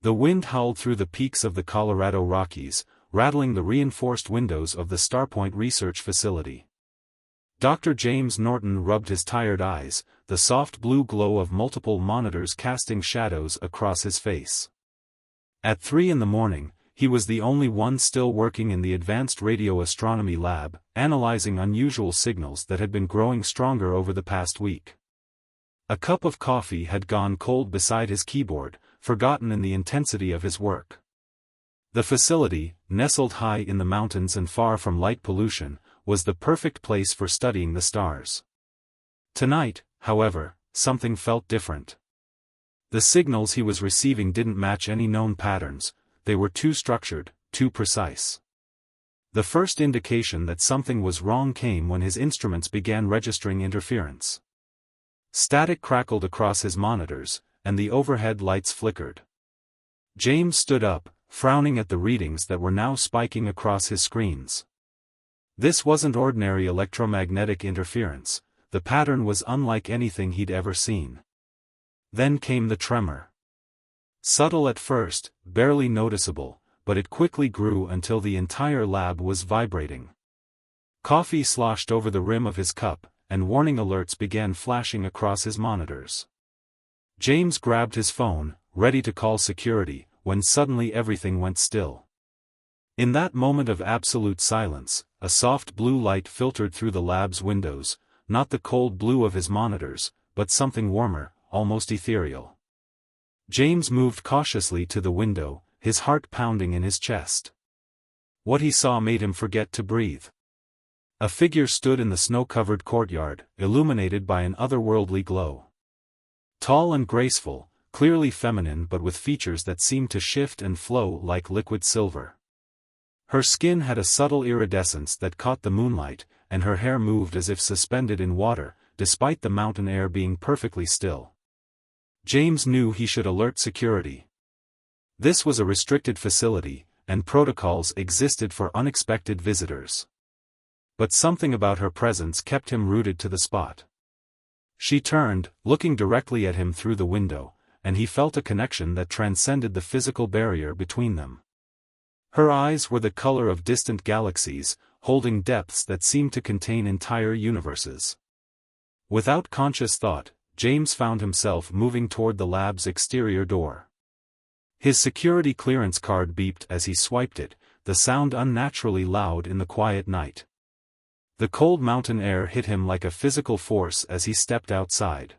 The wind howled through the peaks of the Colorado Rockies, rattling the reinforced windows of the Starpoint Research Facility. Dr. James Norton rubbed his tired eyes, the soft blue glow of multiple monitors casting shadows across his face. At 3 in the morning, he was the only one still working in the Advanced Radio Astronomy Lab, analyzing unusual signals that had been growing stronger over the past week. A cup of coffee had gone cold beside his keyboard, forgotten in the intensity of his work. The facility, nestled high in the mountains and far from light pollution, was the perfect place for studying the stars. Tonight, however, something felt different. The signals he was receiving didn't match any known patterns, they were too structured, too precise. The first indication that something was wrong came when his instruments began registering interference. Static crackled across his monitors, and the overhead lights flickered. James stood up, frowning at the readings that were now spiking across his screens. This wasn't ordinary electromagnetic interference, the pattern was unlike anything he'd ever seen. Then came the tremor. Subtle at first, barely noticeable, but it quickly grew until the entire lab was vibrating. Coffee sloshed over the rim of his cup, and warning alerts began flashing across his monitors. James grabbed his phone, ready to call security, when suddenly everything went still. In that moment of absolute silence, a soft blue light filtered through the lab's windows, not the cold blue of his monitors, but something warmer, almost ethereal. James moved cautiously to the window, his heart pounding in his chest. What he saw made him forget to breathe. A figure stood in the snow-covered courtyard, illuminated by an otherworldly glow. Tall and graceful, clearly feminine but with features that seemed to shift and flow like liquid silver. Her skin had a subtle iridescence that caught the moonlight, and her hair moved as if suspended in water, despite the mountain air being perfectly still. James knew he should alert security. This was a restricted facility, and protocols existed for unexpected visitors. But something about her presence kept him rooted to the spot. She turned, looking directly at him through the window, and he felt a connection that transcended the physical barrier between them. Her eyes were the color of distant galaxies, holding depths that seemed to contain entire universes. Without conscious thought, James found himself moving toward the lab's exterior door. His security clearance card beeped as he swiped it, the sound unnaturally loud in the quiet night. The cold mountain air hit him like a physical force as he stepped outside.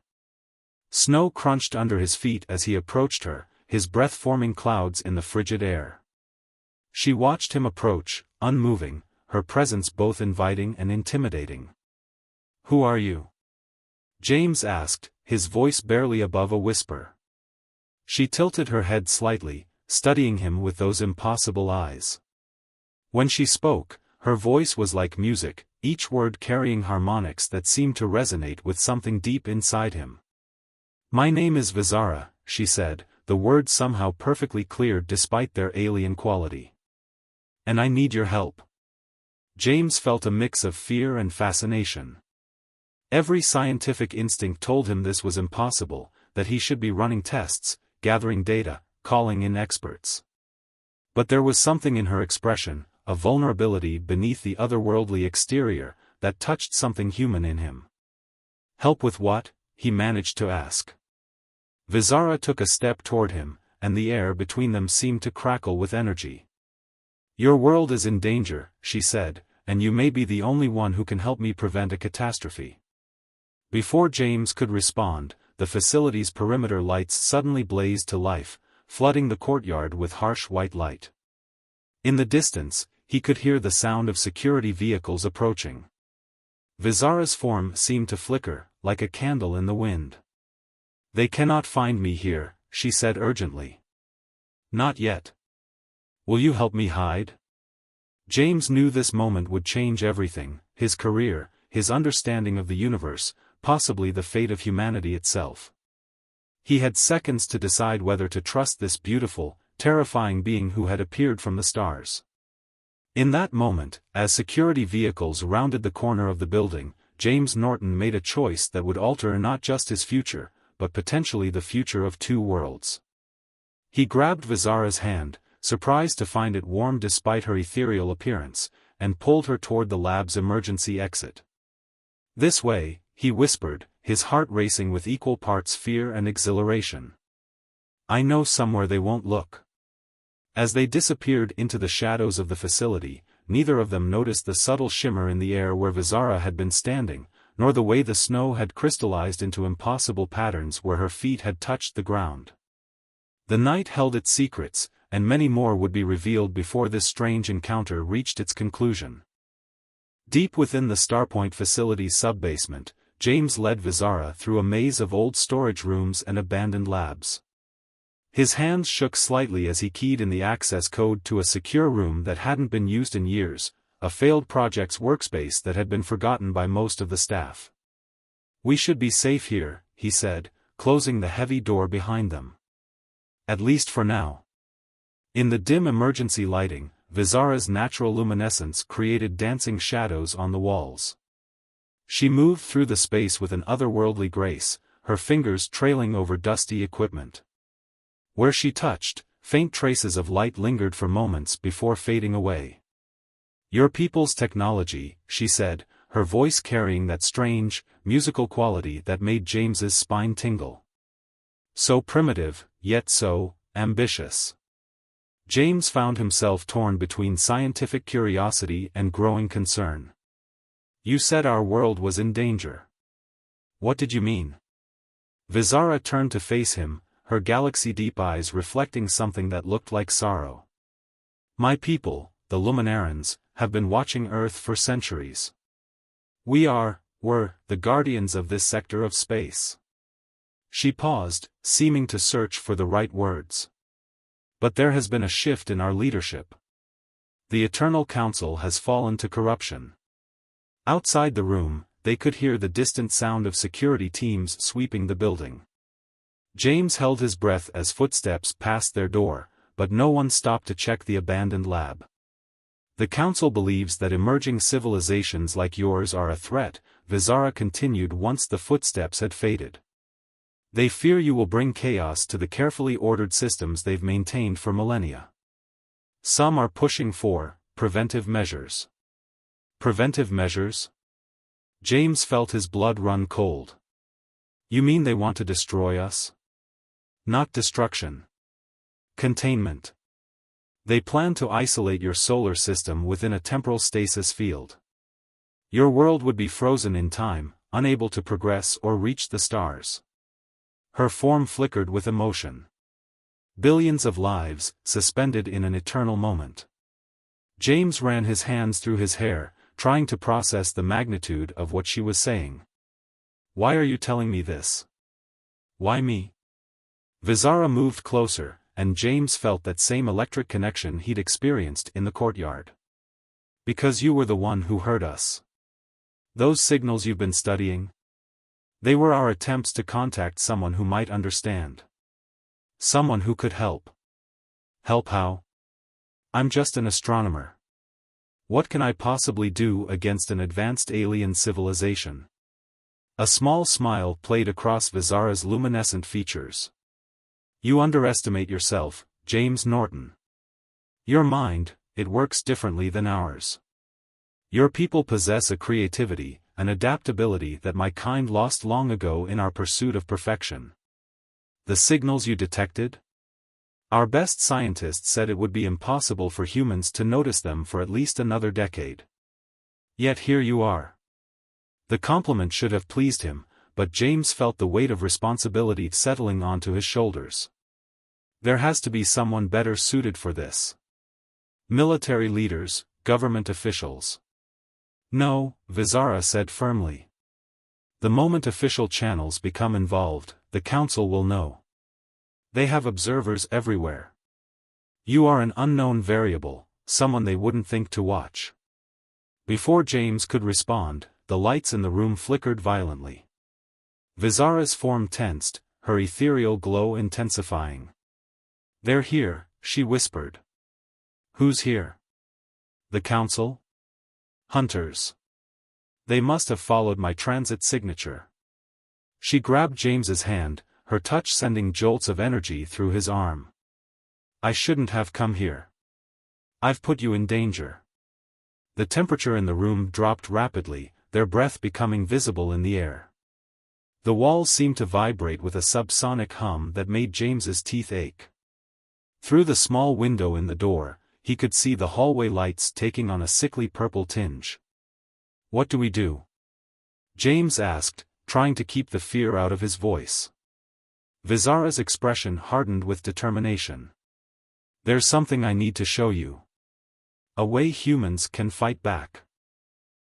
Snow crunched under his feet as he approached her, his breath forming clouds in the frigid air. She watched him approach, unmoving, her presence both inviting and intimidating. "Who are you?" James asked, his voice barely above a whisper. She tilted her head slightly, studying him with those impossible eyes. When she spoke, her voice was like music, each word carrying harmonics that seemed to resonate with something deep inside him. "My name is Vizara," she said, the words somehow perfectly clear despite their alien quality. "And I need your help." James felt a mix of fear and fascination. Every scientific instinct told him this was impossible, that he should be running tests, gathering data, calling in experts. But there was something in her expression, a vulnerability beneath the otherworldly exterior, that touched something human in him. "Help with what?" he managed to ask. Vizara took a step toward him, and the air between them seemed to crackle with energy. "Your world is in danger," she said, "and you may be the only one who can help me prevent a catastrophe." Before James could respond, the facility's perimeter lights suddenly blazed to life, flooding the courtyard with harsh white light. In the distance, he could hear the sound of security vehicles approaching. Vizara's form seemed to flicker, like a candle in the wind. "They cannot find me here," she said urgently. "Not yet. Will you help me hide?" James knew this moment would change everything, his career, his understanding of the universe, possibly the fate of humanity itself. He had seconds to decide whether to trust this beautiful, terrifying being who had appeared from the stars. In that moment, as security vehicles rounded the corner of the building, James Norton made a choice that would alter not just his future, but potentially the future of two worlds. He grabbed Vizara's hand, surprised to find it warm despite her ethereal appearance, and pulled her toward the lab's emergency exit. "This way," he whispered, his heart racing with equal parts fear and exhilaration. "I know somewhere they won't look." As they disappeared into the shadows of the facility, neither of them noticed the subtle shimmer in the air where Vizara had been standing, nor the way the snow had crystallized into impossible patterns where her feet had touched the ground. The night held its secrets, and many more would be revealed before this strange encounter reached its conclusion. Deep within the Starpoint facility's subbasement, James led Vizara through a maze of old storage rooms and abandoned labs. His hands shook slightly as he keyed in the access code to a secure room that hadn't been used in years, a failed project's workspace that had been forgotten by most of the staff. "We should be safe here," he said, closing the heavy door behind them. "At least for now." In the dim emergency lighting, Vizara's natural luminescence created dancing shadows on the walls. She moved through the space with an otherworldly grace, her fingers trailing over dusty equipment. Where she touched, faint traces of light lingered for moments before fading away. "Your people's technology," she said, her voice carrying that strange, musical quality that made James's spine tingle. "So primitive, yet so ambitious." James found himself torn between scientific curiosity and growing concern. "You said our world was in danger. What did you mean?" Vizara turned to face him, her galaxy-deep eyes reflecting something that looked like sorrow. "My people, the Luminarans, have been watching Earth for centuries. We're the guardians of this sector of space." She paused, seeming to search for the right words. "But there has been a shift in our leadership. The Eternal Council has fallen to corruption." Outside the room, they could hear the distant sound of security teams sweeping the building. James held his breath as footsteps passed their door, but no one stopped to check the abandoned lab. "The Council believes that emerging civilizations like yours are a threat," Vizara continued once the footsteps had faded. "They fear you will bring chaos to the carefully ordered systems they've maintained for millennia. Some are pushing for preventive measures." "Preventive measures?" James felt his blood run cold. "You mean they want to destroy us?" "Not destruction. Containment. They plan to isolate your solar system within a temporal stasis field. Your world would be frozen in time, unable to progress or reach the stars." Her form flickered with emotion. Billions of lives, suspended in an eternal moment. James ran his hands through his hair, trying to process the magnitude of what she was saying. "Why are you telling me this? Why me?" Vizara moved closer, and James felt that same electric connection he'd experienced in the courtyard. "Because you were the one who heard us. Those signals you've been studying? They were our attempts to contact someone who might understand. Someone who could help." "Help how?" "I'm just an astronomer. What can I possibly do against an advanced alien civilization?" A small smile played across Vizara's luminescent features. "You underestimate yourself, James Norton. Your mind, it works differently than ours. Your people possess a creativity, an adaptability that my kind lost long ago in our pursuit of perfection. The signals you detected? Our best scientists said it would be impossible for humans to notice them for at least another decade. Yet here you are." The compliment should have pleased him, but James felt the weight of responsibility settling onto his shoulders. There has to be someone better suited for this. Military leaders, government officials. "No," Vizara said firmly. "The moment official channels become involved, the Council will know. They have observers everywhere. You are an unknown variable, someone they wouldn't think to watch." Before James could respond, the lights in the room flickered violently. Vizara's form tensed, her ethereal glow intensifying. "They're here," she whispered. "Who's here?" "The Council? Hunters. They must have followed my transit signature." She grabbed James's hand, her touch sending jolts of energy through his arm. I shouldn't have come here. I've put you in danger. The temperature in the room dropped rapidly, their breath becoming visible in the air. The walls seemed to vibrate with a subsonic hum that made James's teeth ache. Through the small window in the door, he could see the hallway lights taking on a sickly purple tinge. What do we do? James asked, trying to keep the fear out of his voice. Vizara's expression hardened with determination. There's something I need to show you. A way humans can fight back.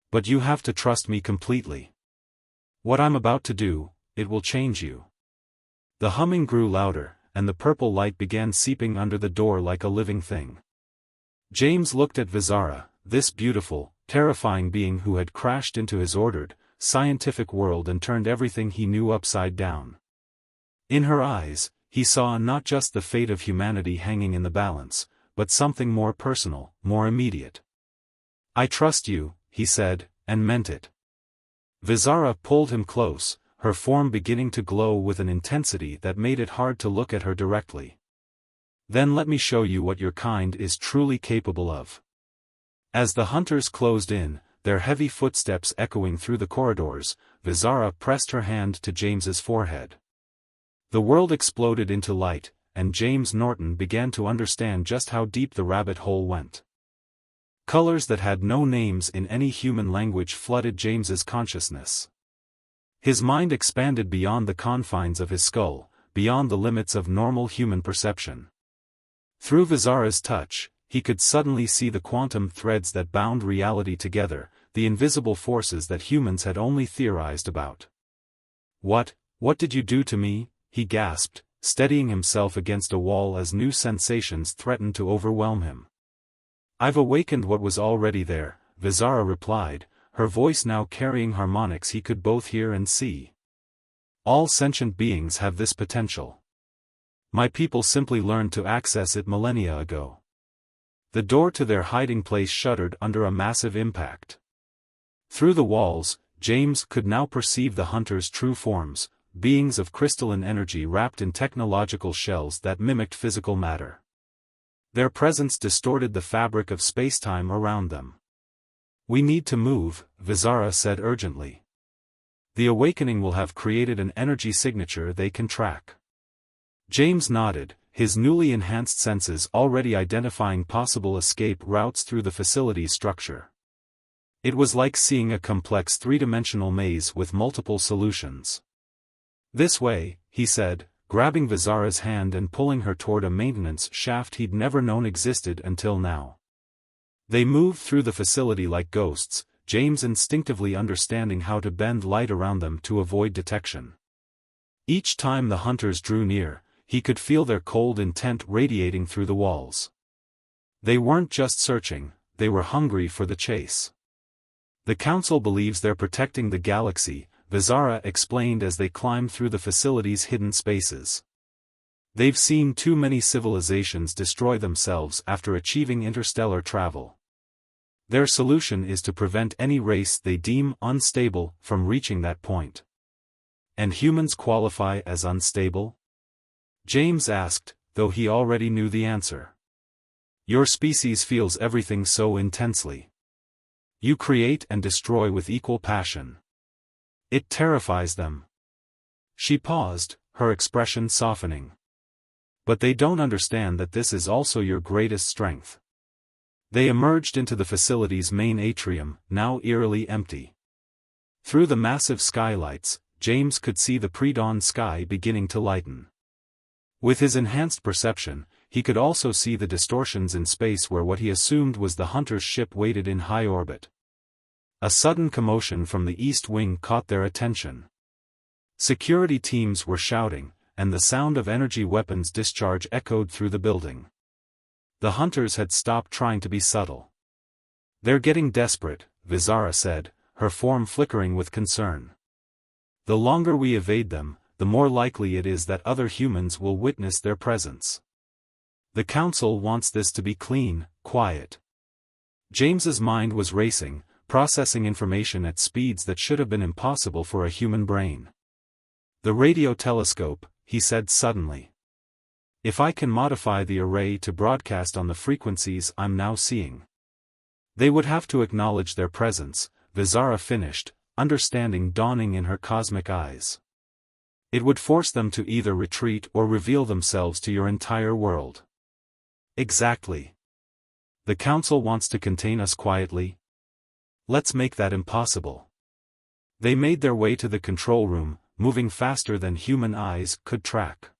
But you have to trust me completely. What I'm about to do, it will change you. The humming grew louder, and the purple light began seeping under the door like a living thing. James looked at Vizara, this beautiful, terrifying being who had crashed into his ordered, scientific world and turned everything he knew upside down. In her eyes, he saw not just the fate of humanity hanging in the balance, but something more personal, more immediate. I trust you, he said, and meant it. Vizara pulled him close, her form beginning to glow with an intensity that made it hard to look at her directly. Then let me show you what your kind is truly capable of. As the hunters closed in, their heavy footsteps echoing through the corridors, Vizara pressed her hand to James's forehead. The world exploded into light, and James Norton began to understand just how deep the rabbit hole went. Colors that had no names in any human language flooded James's consciousness. His mind expanded beyond the confines of his skull, beyond the limits of normal human perception. Through Vizara's touch, he could suddenly see the quantum threads that bound reality together, the invisible forces that humans had only theorized about. What did you do to me?" he gasped, steadying himself against a wall as new sensations threatened to overwhelm him. "I've awakened what was already there," Vizara replied, her voice now carrying harmonics he could both hear and see. "All sentient beings have this potential. My people simply learned to access it millennia ago." The door to their hiding place shuddered under a massive impact. Through the walls, James could now perceive the hunters' true forms, beings of crystalline energy wrapped in technological shells that mimicked physical matter. Their presence distorted the fabric of space-time around them. "We need to move," Vizara said urgently. "The awakening will have created an energy signature they can track." James nodded, his newly enhanced senses already identifying possible escape routes through the facility's structure. It was like seeing a complex three-dimensional maze with multiple solutions. "This way," he said, grabbing Vizara's hand and pulling her toward a maintenance shaft he'd never known existed until now. They moved through the facility like ghosts, James instinctively understanding how to bend light around them to avoid detection. Each time the hunters drew near, he could feel their cold intent radiating through the walls. They weren't just searching, they were hungry for the chase. "The Council believes they're protecting the galaxy," Vizara explained as they climbed through the facility's hidden spaces. "They've seen too many civilizations destroy themselves after achieving interstellar travel. Their solution is to prevent any race they deem unstable from reaching that point." "And humans qualify as unstable?" James asked, though he already knew the answer. "Your species feels everything so intensely. You create and destroy with equal passion. It terrifies them." She paused, her expression softening. "But they don't understand that this is also your greatest strength." They emerged into the facility's main atrium, now eerily empty. Through the massive skylights, James could see the pre-dawn sky beginning to lighten. With his enhanced perception, he could also see the distortions in space where what he assumed was the hunter's ship waited in high orbit. A sudden commotion from the east wing caught their attention. Security teams were shouting, and the sound of energy weapons discharge echoed through the building. The hunters had stopped trying to be subtle. "They're getting desperate," Vizara said, her form flickering with concern. "The longer we evade them, the more likely it is that other humans will witness their presence. The Council wants this to be clean, quiet." James's mind was racing, processing information at speeds that should have been impossible for a human brain. "The radio telescope," he said suddenly. If I can modify the array to broadcast on the frequencies I'm now seeing. They would have to acknowledge their presence, Vizara finished, understanding dawning in her cosmic eyes. It would force them to either retreat or reveal themselves to your entire world. Exactly. The Council wants to contain us quietly? Let's make that impossible. They made their way to the control room, moving faster than human eyes could track.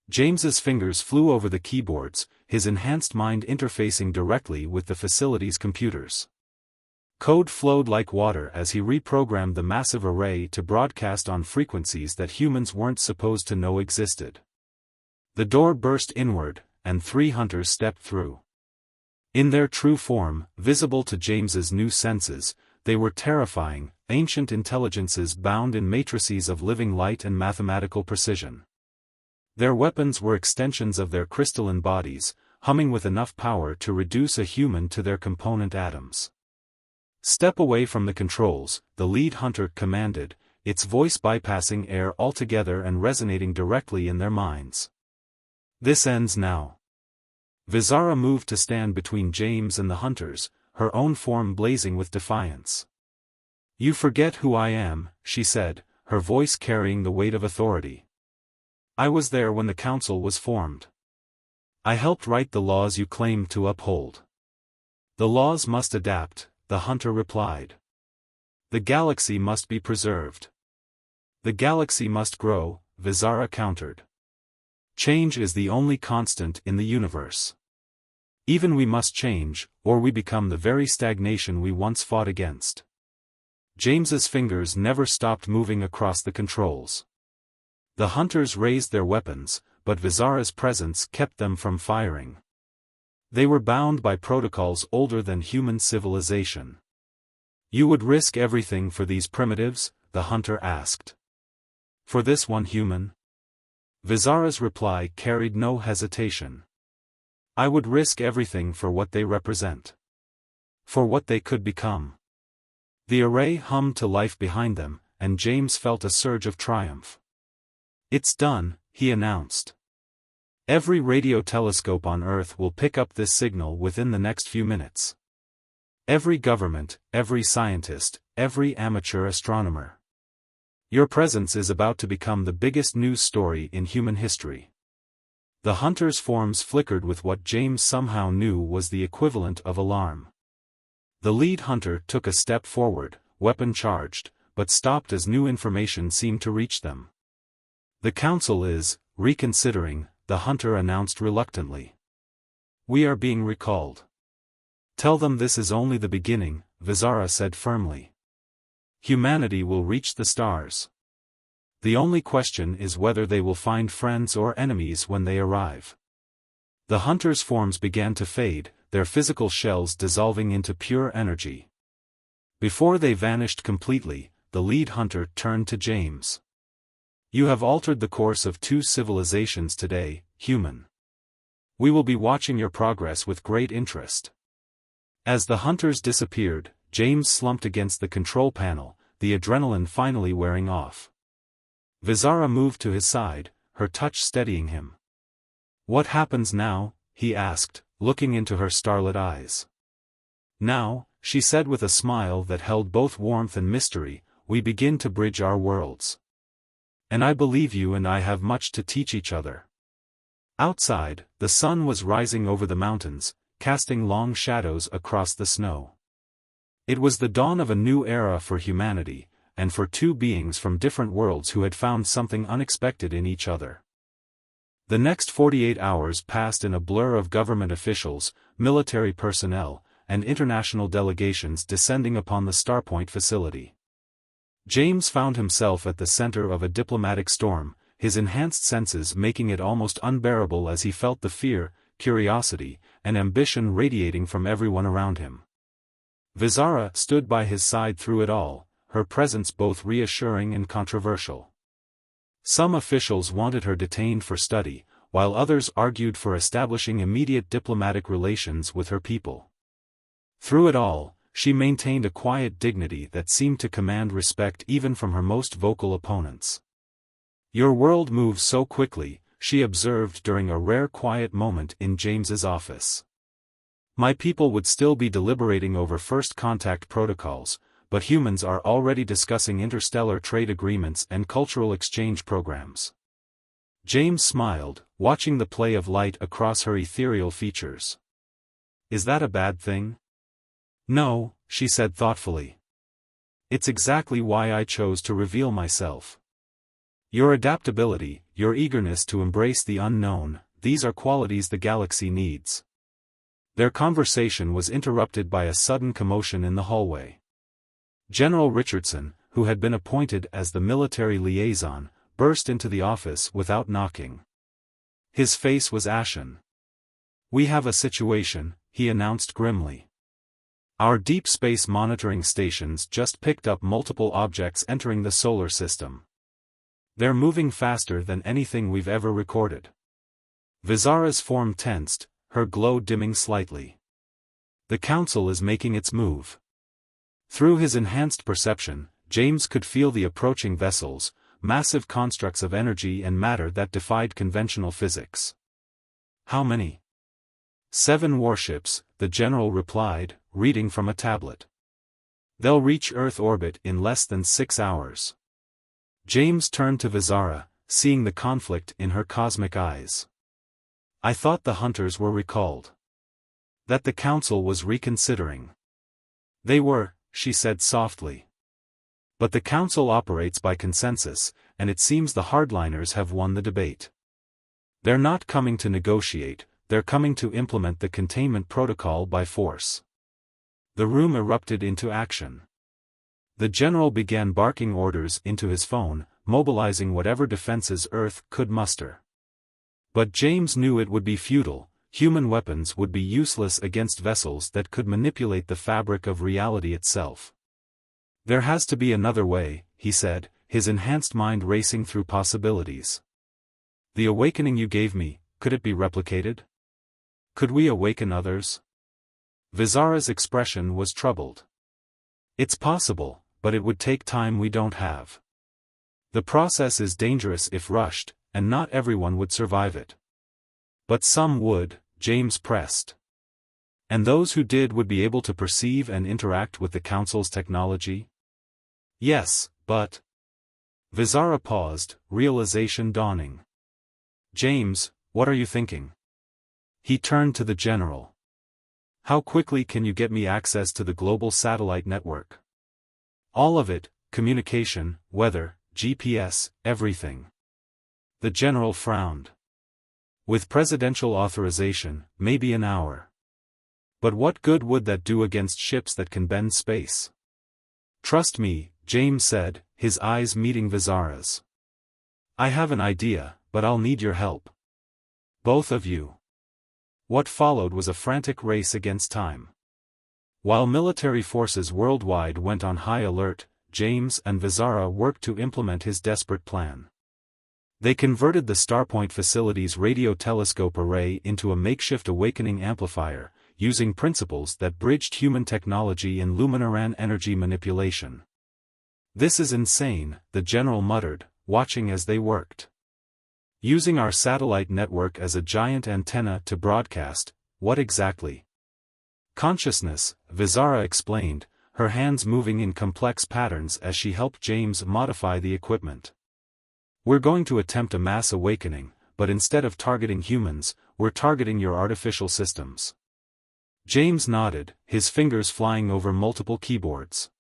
James's fingers flew over the keyboards, his enhanced mind interfacing directly with the facility's computers. Code flowed like water as he reprogrammed the massive array to broadcast on frequencies that humans weren't supposed to know existed. The door burst inward, and 3 hunters stepped through. In their true form, visible to James's new senses, they were terrifying, ancient intelligences bound in matrices of living light and mathematical precision. Their weapons were extensions of their crystalline bodies, humming with enough power to reduce a human to their component atoms. "Step away from the controls," the lead hunter commanded, its voice bypassing air altogether and resonating directly in their minds. "This ends now." Vizara moved to stand between James and the hunters, her own form blazing with defiance. "You forget who I am," she said, her voice carrying the weight of authority. "I was there when the Council was formed. I helped write the laws you claim to uphold." "The laws must adapt," the hunter replied. "The galaxy must be preserved." "The galaxy must grow," Vizara countered. "Change is the only constant in the universe. Even we must change, or we become the very stagnation we once fought against." James's fingers never stopped moving across the controls. The hunters raised their weapons, but Vizara's presence kept them from firing. They were bound by protocols older than human civilization. "You would risk everything for these primitives?" the hunter asked. "For this one human?" Vizara's reply carried no hesitation. "I would risk everything for what they represent. For what they could become." The array hummed to life behind them, and James felt a surge of triumph. "It's done," he announced. "Every radio telescope on Earth will pick up this signal within the next few minutes. Every government, every scientist, every amateur astronomer. Your presence is about to become the biggest news story in human history." The hunters' forms flickered with what James somehow knew was the equivalent of alarm. The lead hunter took a step forward, weapon charged, but stopped as new information seemed to reach them. "The Council is reconsidering," the hunter announced reluctantly. "We are being recalled." "Tell them this is only the beginning," Vizara said firmly. "Humanity will reach the stars. The only question is whether they will find friends or enemies when they arrive." The hunters' forms began to fade, their physical shells dissolving into pure energy. Before they vanished completely, the lead hunter turned to James. "You have altered the course of 2 civilizations today, human. We will be watching your progress with great interest." As the hunters disappeared, James slumped against the control panel, the adrenaline finally wearing off. Vizara moved to his side, her touch steadying him. "What happens now?" he asked, looking into her starlit eyes. "Now," she said with a smile that held both warmth and mystery, "we begin to bridge our worlds. And I believe you and I have much to teach each other." Outside, the sun was rising over the mountains, casting long shadows across the snow. It was the dawn of a new era for humanity, and for 2 beings from different worlds who had found something unexpected in each other. The next 48 hours passed in a blur of government officials, military personnel, and international delegations descending upon the Starpoint facility. James found himself at the center of a diplomatic storm, his enhanced senses making it almost unbearable as he felt the fear, curiosity, and ambition radiating from everyone around him. Vizara stood by his side through it all, her presence both reassuring and controversial. Some officials wanted her detained for study, while others argued for establishing immediate diplomatic relations with her people. Through it all, she maintained a quiet dignity that seemed to command respect even from her most vocal opponents. "Your world moves so quickly," she observed during a rare quiet moment in James's office. My people would still be deliberating over first contact protocols, but humans are already discussing interstellar trade agreements and cultural exchange programs. James smiled, watching the play of light across her ethereal features. Is that a bad thing? No, she said thoughtfully. It's exactly why I chose to reveal myself. Your adaptability, your eagerness to embrace the unknown, these are qualities the galaxy needs. Their conversation was interrupted by a sudden commotion in the hallway. General Richardson, who had been appointed as the military liaison, burst into the office without knocking. His face was ashen. We have a situation, he announced grimly. Our deep space monitoring stations just picked up multiple objects entering the solar system. They're moving faster than anything we've ever recorded. Vizara's form tensed, her glow dimming slightly. The Council is making its move. Through his enhanced perception, James could feel the approaching vessels, massive constructs of energy and matter that defied conventional physics. How many? 7 warships, the general replied, reading from a tablet. They'll reach Earth orbit in less than 6 hours. James turned to Vizara, seeing the conflict in her cosmic eyes. I thought the hunters were recalled. That the Council was reconsidering. They were, she said softly. But the Council operates by consensus, and it seems the hardliners have won the debate. They're not coming to negotiate, they're coming to implement the containment protocol by force. The room erupted into action. The general began barking orders into his phone, mobilizing whatever defenses Earth could muster. But James knew it would be futile. Human weapons would be useless against vessels that could manipulate the fabric of reality itself. There has to be another way, he said, his enhanced mind racing through possibilities. The awakening you gave me, could it be replicated? Could we awaken others? Vizara's expression was troubled. It's possible, but it would take time we don't have. The process is dangerous if rushed, and not everyone would survive it. But some would, James pressed. And those who did would be able to perceive and interact with the Council's technology? Yes, but... Vizara paused, realization dawning. James, what are you thinking? He turned to the general. How quickly can you get me access to the global satellite network? All of it, communication, weather, GPS, everything. The general frowned. With presidential authorization, maybe an hour. But what good would that do against ships that can bend space? Trust me, James said, his eyes meeting Vizara's. I have an idea, but I'll need your help. Both of you. What followed was a frantic race against time. While military forces worldwide went on high alert, James and Vizara worked to implement his desperate plan. They converted the Starpoint facility's radio telescope array into a makeshift awakening amplifier, using principles that bridged human technology and Luminoran energy manipulation. This is insane, the general muttered, watching as they worked. Using our satellite network as a giant antenna to broadcast, what exactly? Consciousness, Vizara explained, her hands moving in complex patterns as she helped James modify the equipment. We're going to attempt a mass awakening, but instead of targeting humans, we're targeting your artificial systems. James nodded, his fingers flying over multiple keyboards.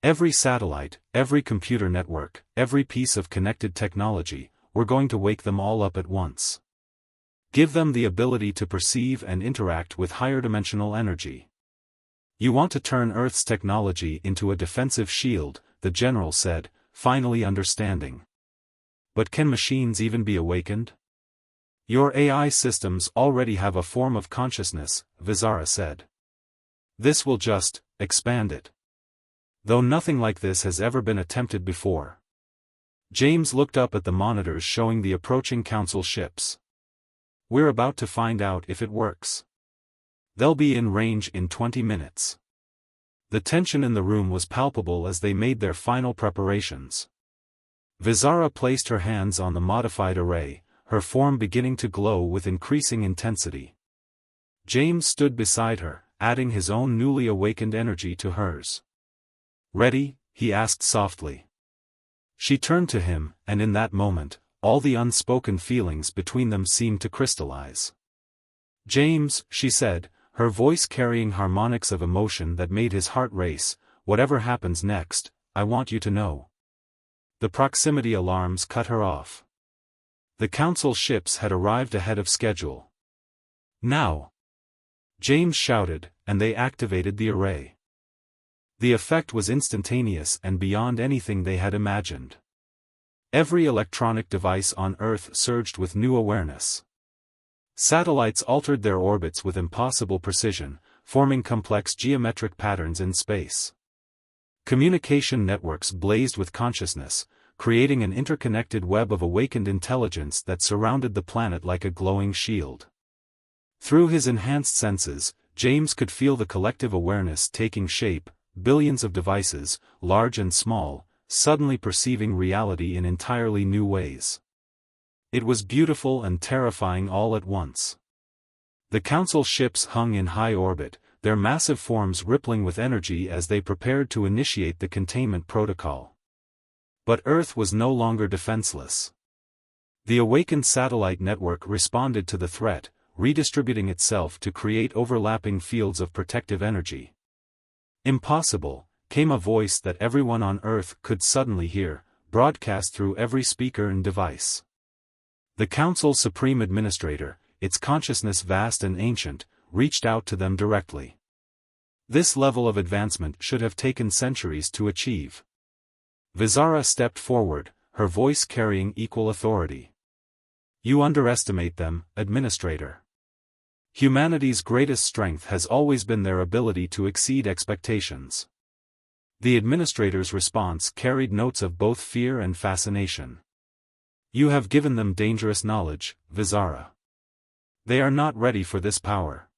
Every satellite, every computer network, every piece of connected technology, we're going to wake them all up at once. Give them the ability to perceive and interact with higher dimensional energy. You want to turn Earth's technology into a defensive shield, the general said, finally understanding. But can machines even be awakened? Your AI systems already have a form of consciousness, Vizara said. This will just expand it. Though nothing like this has ever been attempted before. James looked up at the monitors showing the approaching Council ships. We're about to find out if it works. They'll be in range in 20 minutes. The tension in the room was palpable as they made their final preparations. Vizara placed her hands on the modified array, her form beginning to glow with increasing intensity. James stood beside her, adding his own newly awakened energy to hers. "Ready?" he asked softly. She turned to him, and in that moment, all the unspoken feelings between them seemed to crystallize. "James," she said, her voice carrying harmonics of emotion that made his heart race, "whatever happens next, I want you to know." The proximity alarms cut her off. The council ships had arrived ahead of schedule. "Now!" James shouted, and they activated the array. The effect was instantaneous and beyond anything they had imagined. Every electronic device on Earth surged with new awareness. Satellites altered their orbits with impossible precision, forming complex geometric patterns in space. Communication networks blazed with consciousness, creating an interconnected web of awakened intelligence that surrounded the planet like a glowing shield. Through his enhanced senses, James could feel the collective awareness taking shape, billions of devices, large and small, suddenly perceiving reality in entirely new ways. It was beautiful and terrifying all at once. The council ships hung in high orbit, their massive forms rippling with energy as they prepared to initiate the containment protocol. But Earth was no longer defenseless. The awakened satellite network responded to the threat, redistributing itself to create overlapping fields of protective energy. "Impossible," came a voice that everyone on Earth could suddenly hear, broadcast through every speaker and device. The Council's Supreme Administrator, its consciousness vast and ancient, reached out to them directly. This level of advancement should have taken centuries to achieve. Vizara stepped forward, her voice carrying equal authority. "You underestimate them, Administrator. Humanity's greatest strength has always been their ability to exceed expectations." The Administrator's response carried notes of both fear and fascination. "You have given them dangerous knowledge, Vizara. They are not ready for this power."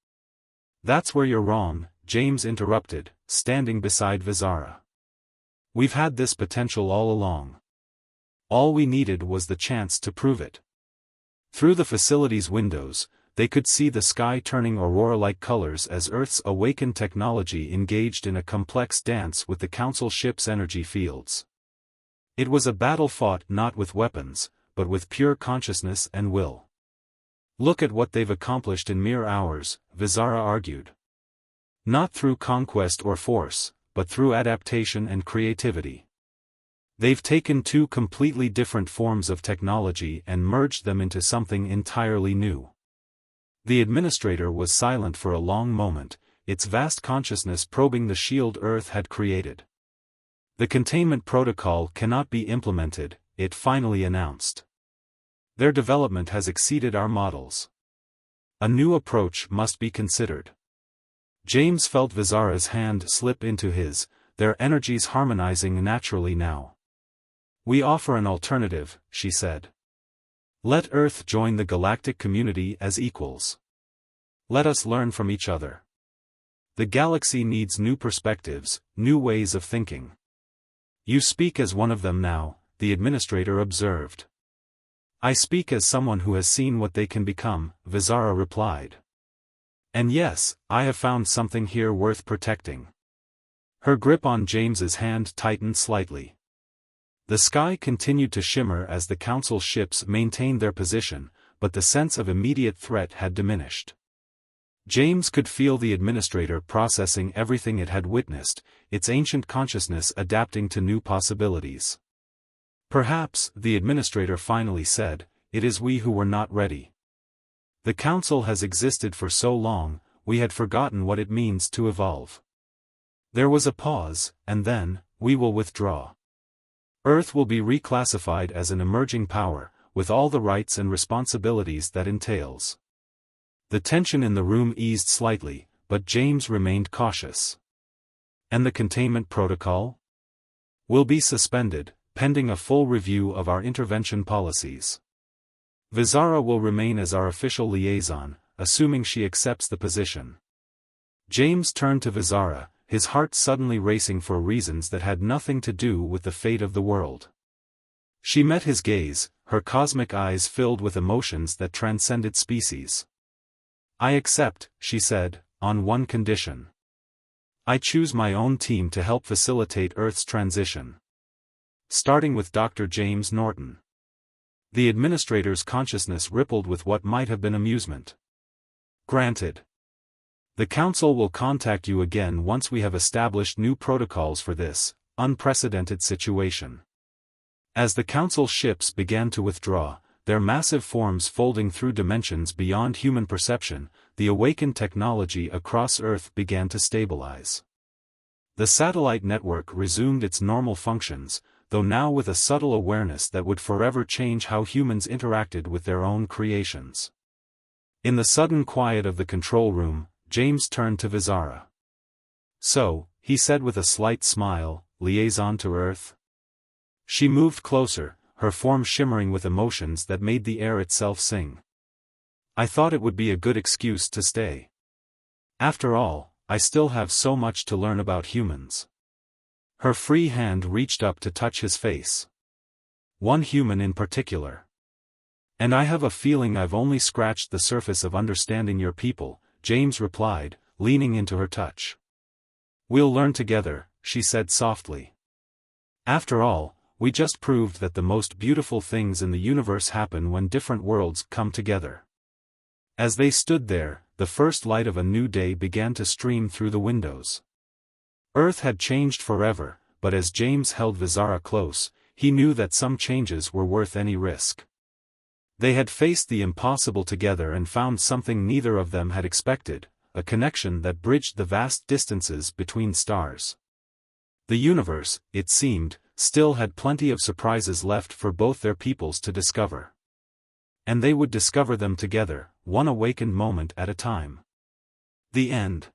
"That's where you're wrong," James interrupted, standing beside Vizara. "We've had this potential all along. All we needed was the chance to prove it." Through the facility's windows, they could see the sky turning aurora-like colors as Earth's awakened technology engaged in a complex dance with the Council ship's energy fields. It was a battle fought not with weapons, but with pure consciousness and will. "Look at what they've accomplished in mere hours," Vizara argued. "Not through conquest or force, but through adaptation and creativity. They've taken two completely different forms of technology and merged them into something entirely new." The Administrator was silent for a long moment, its vast consciousness probing the shield Earth had created. "The containment protocol cannot be implemented," it finally announced. "Their development has exceeded our models. A new approach must be considered." James felt Vizara's hand slip into his, their energies harmonizing naturally now. "We offer an alternative," she said. "Let Earth join the galactic community as equals. Let us learn from each other. The galaxy needs new perspectives, new ways of thinking." "You speak as one of them now," the Administrator observed. "I speak as someone who has seen what they can become," Vizara replied. "And yes, I have found something here worth protecting." Her grip on James's hand tightened slightly. The sky continued to shimmer as the Council ships maintained their position, but the sense of immediate threat had diminished. James could feel the Administrator processing everything it had witnessed, its ancient consciousness adapting to new possibilities. "Perhaps," the Administrator finally said, "it is we who were not ready. The Council has existed for so long, we had forgotten what it means to evolve." There was a pause, and then, "We will withdraw. Earth will be reclassified as an emerging power, with all the rights and responsibilities that entails." The tension in the room eased slightly, but James remained cautious. "And the containment protocol?" "Will be suspended, pending a full review of our intervention policies. Vizara will remain as our official liaison, assuming she accepts the position." James turned to Vizara, his heart suddenly racing for reasons that had nothing to do with the fate of the world. She met his gaze, her cosmic eyes filled with emotions that transcended species. "I accept," she said, "on one condition. I choose my own team to help facilitate Earth's transition. Starting with Dr. James Norton." The administrator's consciousness rippled with what might have been amusement. "Granted. The Council will contact you again once we have established new protocols for this unprecedented situation." As the Council ships began to withdraw, their massive forms folding through dimensions beyond human perception, the awakened technology across Earth began to stabilize. The satellite network resumed its normal functions, though now with a subtle awareness that would forever change how humans interacted with their own creations. In the sudden quiet of the control room, James turned to Vizara. "So," he said with a slight smile, "liaison to Earth?" She moved closer, her form shimmering with emotions that made the air itself sing. "I thought it would be a good excuse to stay. After all, I still have so much to learn about humans." Her free hand reached up to touch his face. "One human in particular. And I have a feeling I've only scratched the surface of understanding your people," James replied, leaning into her touch. "We'll learn together," she said softly. "After all, we just proved that the most beautiful things in the universe happen when different worlds come together." As they stood there, the first light of a new day began to stream through the windows. Earth had changed forever, but as James held Vizara close, he knew that some changes were worth any risk. They had faced the impossible together and found something neither of them had expected, a connection that bridged the vast distances between stars. The universe, it seemed, still had plenty of surprises left for both their peoples to discover. And they would discover them together, one awakened moment at a time. The end.